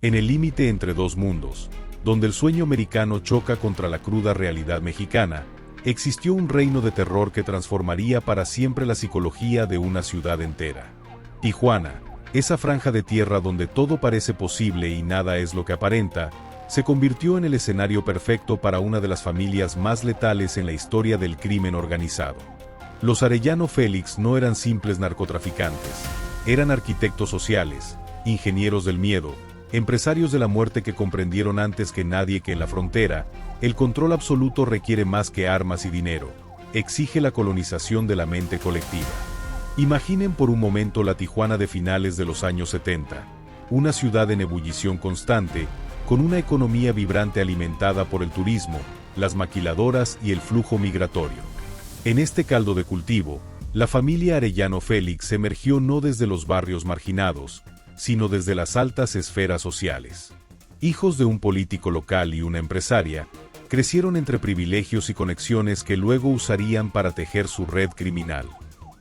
En el límite entre dos mundos, donde el sueño americano choca contra la cruda realidad mexicana, existió un reino de terror que transformaría para siempre la psicología de una ciudad entera. Tijuana, esa franja de tierra donde todo parece posible y nada es lo que aparenta, se convirtió en el escenario perfecto para una de las familias más letales en la historia del crimen organizado. Los Arellano Félix no eran simples narcotraficantes, eran arquitectos sociales, ingenieros del miedo, empresarios de la muerte que comprendieron antes que nadie que en la frontera, el control absoluto requiere más que armas y dinero, exige la colonización de la mente colectiva. Imaginen por un momento la Tijuana de finales de los años 70, una ciudad en ebullición constante, con una economía vibrante alimentada por el turismo, las maquiladoras y el flujo migratorio. En este caldo de cultivo, la familia Arellano Félix emergió no desde los barrios marginados, sino desde las altas esferas sociales. Hijos de un político local y una empresaria, crecieron entre privilegios y conexiones que luego usarían para tejer su red criminal.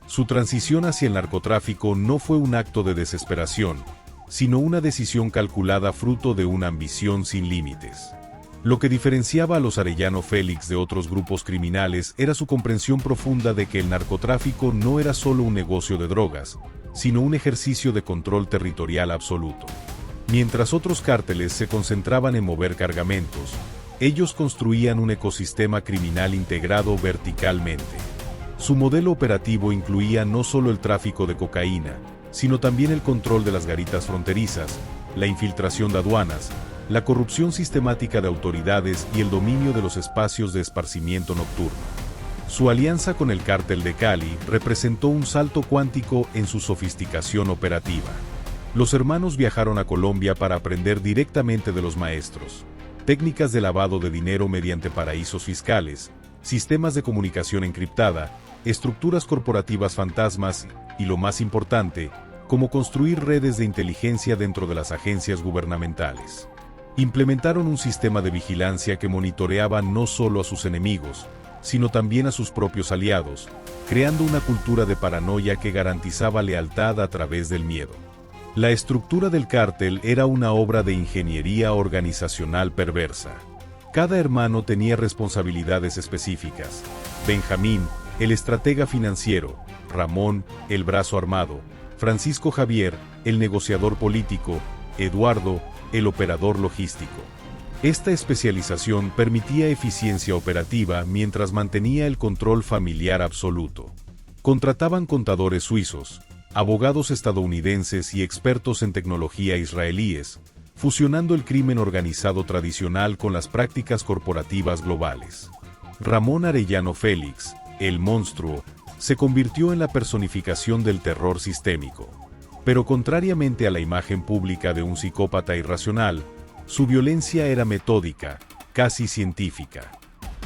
Su transición hacia el narcotráfico no fue un acto de desesperación, sino una decisión calculada fruto de una ambición sin límites. Lo que diferenciaba a los Arellano Félix de otros grupos criminales era su comprensión profunda de que el narcotráfico no era solo un negocio de drogas, sino un ejercicio de control territorial absoluto. Mientras otros cárteles se concentraban en mover cargamentos, ellos construían un ecosistema criminal integrado verticalmente. Su modelo operativo incluía no solo el tráfico de cocaína, sino también el control de las garitas fronterizas, la infiltración de aduanas, la corrupción sistemática de autoridades y el dominio de los espacios de esparcimiento nocturno. Su alianza con el cártel de Cali representó un salto cuántico en su sofisticación operativa. Los hermanos viajaron a Colombia para aprender directamente de los maestros, técnicas de lavado de dinero mediante paraísos fiscales, sistemas de comunicación encriptada, estructuras corporativas fantasmas y, lo más importante, cómo construir redes de inteligencia dentro de las agencias gubernamentales. Implementaron un sistema de vigilancia que monitoreaba no solo a sus enemigos, sino también a sus propios aliados, creando una cultura de paranoia que garantizaba lealtad a través del miedo. La estructura del cártel era una obra de ingeniería organizacional perversa. Cada hermano tenía responsabilidades específicas. Benjamín, el estratega financiero; Ramón, el brazo armado; Francisco Javier, el negociador político; Eduardo, el operador logístico. Esta especialización permitía eficiencia operativa mientras mantenía el control familiar absoluto. Contrataban contadores suizos, abogados estadounidenses y expertos en tecnología israelíes, fusionando el crimen organizado tradicional con las prácticas corporativas globales. Ramón Arellano Félix, el monstruo, se convirtió en la personificación del terror sistémico. Pero contrariamente a la imagen pública de un psicópata irracional, su violencia era metódica, casi científica.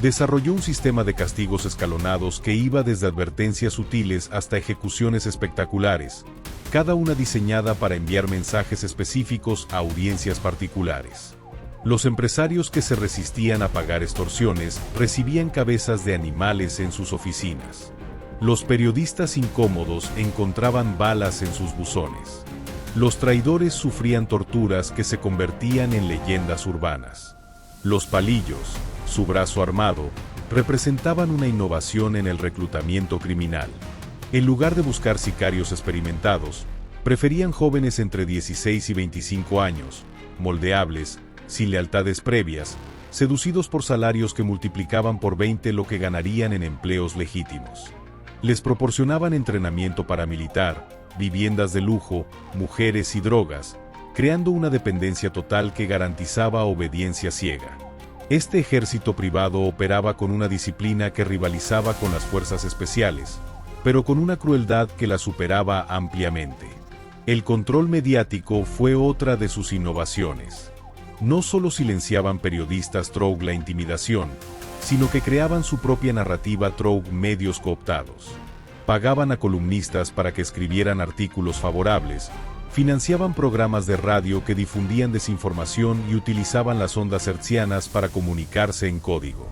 Desarrolló un sistema de castigos escalonados que iba desde advertencias sutiles hasta ejecuciones espectaculares, cada una diseñada para enviar mensajes específicos a audiencias particulares. Los empresarios que se resistían a pagar extorsiones recibían cabezas de animales en sus oficinas. Los periodistas incómodos encontraban balas en sus buzones. Los traidores sufrían torturas que se convertían en leyendas urbanas. Los palillos, su brazo armado, representaban una innovación en el reclutamiento criminal. En lugar de buscar sicarios experimentados, preferían jóvenes entre 16 y 25 años, moldeables, sin lealtades previas, seducidos por salarios que multiplicaban por 20 lo que ganarían en empleos legítimos. Les proporcionaban entrenamiento paramilitar, viviendas de lujo, mujeres y drogas, creando una dependencia total que garantizaba obediencia ciega. Este ejército privado operaba con una disciplina que rivalizaba con las fuerzas especiales, pero con una crueldad que la superaba ampliamente. El control mediático fue otra de sus innovaciones. No solo silenciaban periodistas through la intimidación, sino que creaban su propia narrativa through medios cooptados. Pagaban a columnistas para que escribieran artículos favorables, financiaban programas de radio que difundían desinformación y utilizaban las ondas hertzianas para comunicarse en código.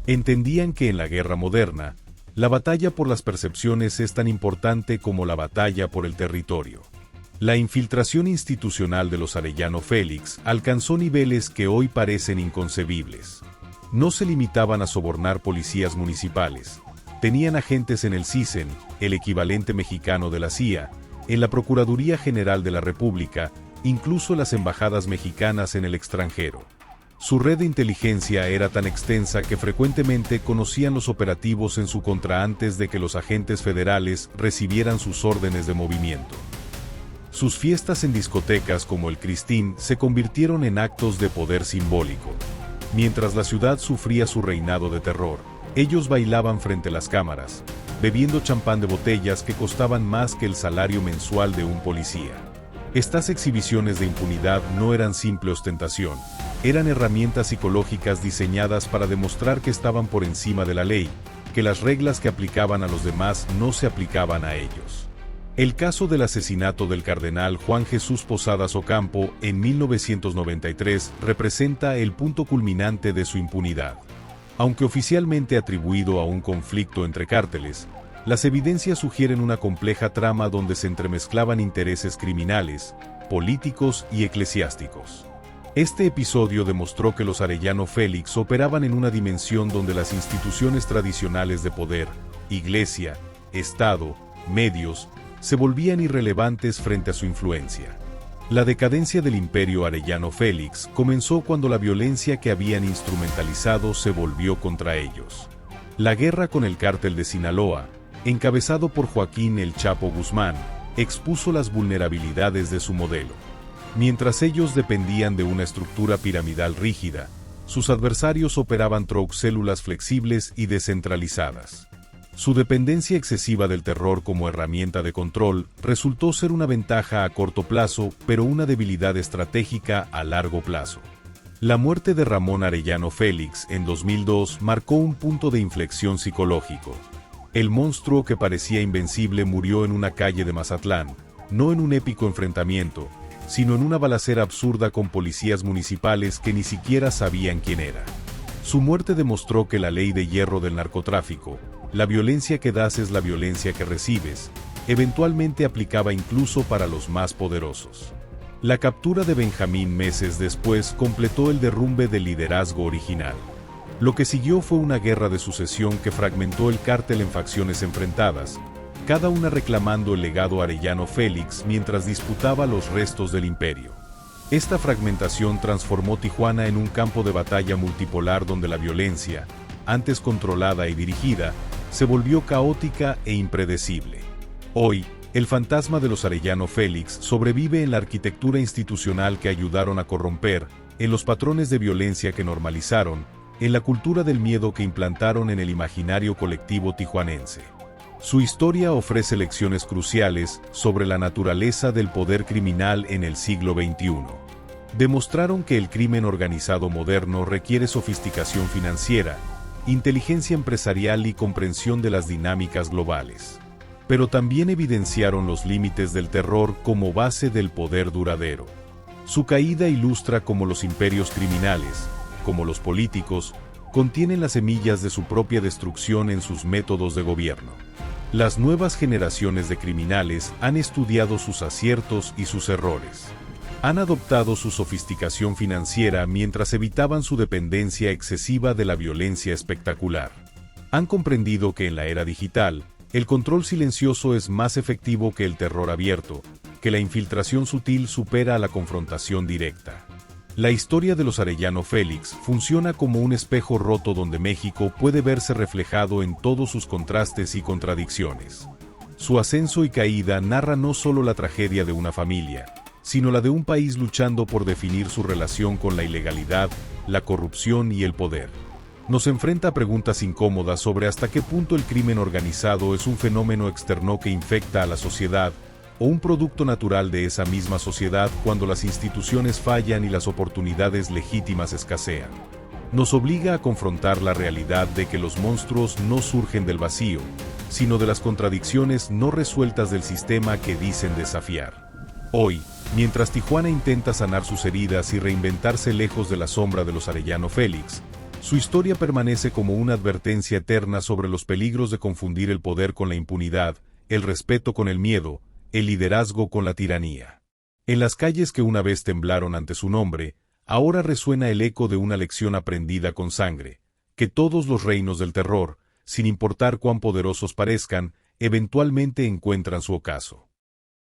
Entendían que en la guerra moderna, la batalla por las percepciones es tan importante como la batalla por el territorio. La infiltración institucional de los Arellano Félix alcanzó niveles que hoy parecen inconcebibles. No se limitaban a sobornar policías municipales. Tenían agentes en el CISEN, el equivalente mexicano de la CIA, en la Procuraduría General de la República, incluso las embajadas mexicanas en el extranjero. Su red de inteligencia era tan extensa que frecuentemente conocían los operativos en su contra antes de que los agentes federales recibieran sus órdenes de movimiento. Sus fiestas en discotecas como el Cristín se convirtieron en actos de poder simbólico. Mientras la ciudad sufría su reinado de terror, ellos bailaban frente a las cámaras, bebiendo champán de botellas que costaban más que el salario mensual de un policía. Estas exhibiciones de impunidad no eran simple ostentación, eran herramientas psicológicas diseñadas para demostrar que estaban por encima de la ley, que las reglas que aplicaban a los demás no se aplicaban a ellos. El caso del asesinato del cardenal Juan Jesús Posadas Ocampo en 1993 representa el punto culminante de su impunidad. Aunque oficialmente atribuido a un conflicto entre cárteles, las evidencias sugieren una compleja trama donde se entremezclaban intereses criminales, políticos y eclesiásticos. Este episodio demostró que los Arellano Félix operaban en una dimensión donde las instituciones tradicionales de poder, iglesia, Estado, medios, se volvían irrelevantes frente a su influencia. La decadencia del imperio Arellano Félix comenzó cuando la violencia que habían instrumentalizado se volvió contra ellos. La guerra con el cártel de Sinaloa, encabezado por Joaquín El Chapo Guzmán, expuso las vulnerabilidades de su modelo. Mientras ellos dependían de una estructura piramidal rígida, sus adversarios operaban células flexibles y descentralizadas. Su dependencia excesiva del terror como herramienta de control resultó ser una ventaja a corto plazo, pero una debilidad estratégica a largo plazo. La muerte de Ramón Arellano Félix en 2002 marcó un punto de inflexión psicológico. El monstruo que parecía invencible murió en una calle de Mazatlán, no en un épico enfrentamiento, sino en una balacera absurda con policías municipales que ni siquiera sabían quién era. Su muerte demostró que la ley de hierro del narcotráfico, la violencia que das es la violencia que recibes, eventualmente aplicaba incluso para los más poderosos. La captura de Benjamín meses después completó el derrumbe del liderazgo original. Lo que siguió fue una guerra de sucesión que fragmentó el cártel en facciones enfrentadas, cada una reclamando el legado Arellano Félix mientras disputaba los restos del imperio. Esta fragmentación transformó Tijuana en un campo de batalla multipolar donde la violencia, antes controlada y dirigida, se volvió caótica e impredecible. Hoy, el fantasma de los Arellano Félix sobrevive en la arquitectura institucional que ayudaron a corromper, en los patrones de violencia que normalizaron, en la cultura del miedo que implantaron en el imaginario colectivo tijuanense. Su historia ofrece lecciones cruciales sobre la naturaleza del poder criminal en el siglo XXI. Demostraron que el crimen organizado moderno requiere sofisticación financiera, inteligencia empresarial y comprensión de las dinámicas globales. Pero también evidenciaron los límites del terror como base del poder duradero. Su caída ilustra cómo los imperios criminales, como los políticos, contienen las semillas de su propia destrucción en sus métodos de gobierno. Las nuevas generaciones de criminales han estudiado sus aciertos y sus errores. Han adoptado su sofisticación financiera mientras evitaban su dependencia excesiva de la violencia espectacular. Han comprendido que en la era digital, el control silencioso es más efectivo que el terror abierto, que la infiltración sutil supera a la confrontación directa. La historia de los Arellano Félix funciona como un espejo roto donde México puede verse reflejado en todos sus contrastes y contradicciones. Su ascenso y caída narra no solo la tragedia de una familia, sino la de un país luchando por definir su relación con la ilegalidad, la corrupción y el poder. Nos enfrenta a preguntas incómodas sobre hasta qué punto el crimen organizado es un fenómeno externo que infecta a la sociedad, o un producto natural de esa misma sociedad cuando las instituciones fallan y las oportunidades legítimas escasean. Nos obliga a confrontar la realidad de que los monstruos no surgen del vacío, sino de las contradicciones no resueltas del sistema que dicen desafiar. Hoy, mientras Tijuana intenta sanar sus heridas y reinventarse lejos de la sombra de los Arellano Félix, su historia permanece como una advertencia eterna sobre los peligros de confundir el poder con la impunidad, el respeto con el miedo, el liderazgo con la tiranía. En las calles que una vez temblaron ante su nombre, ahora resuena el eco de una lección aprendida con sangre, que todos los reinos del terror, sin importar cuán poderosos parezcan, eventualmente encuentran su ocaso.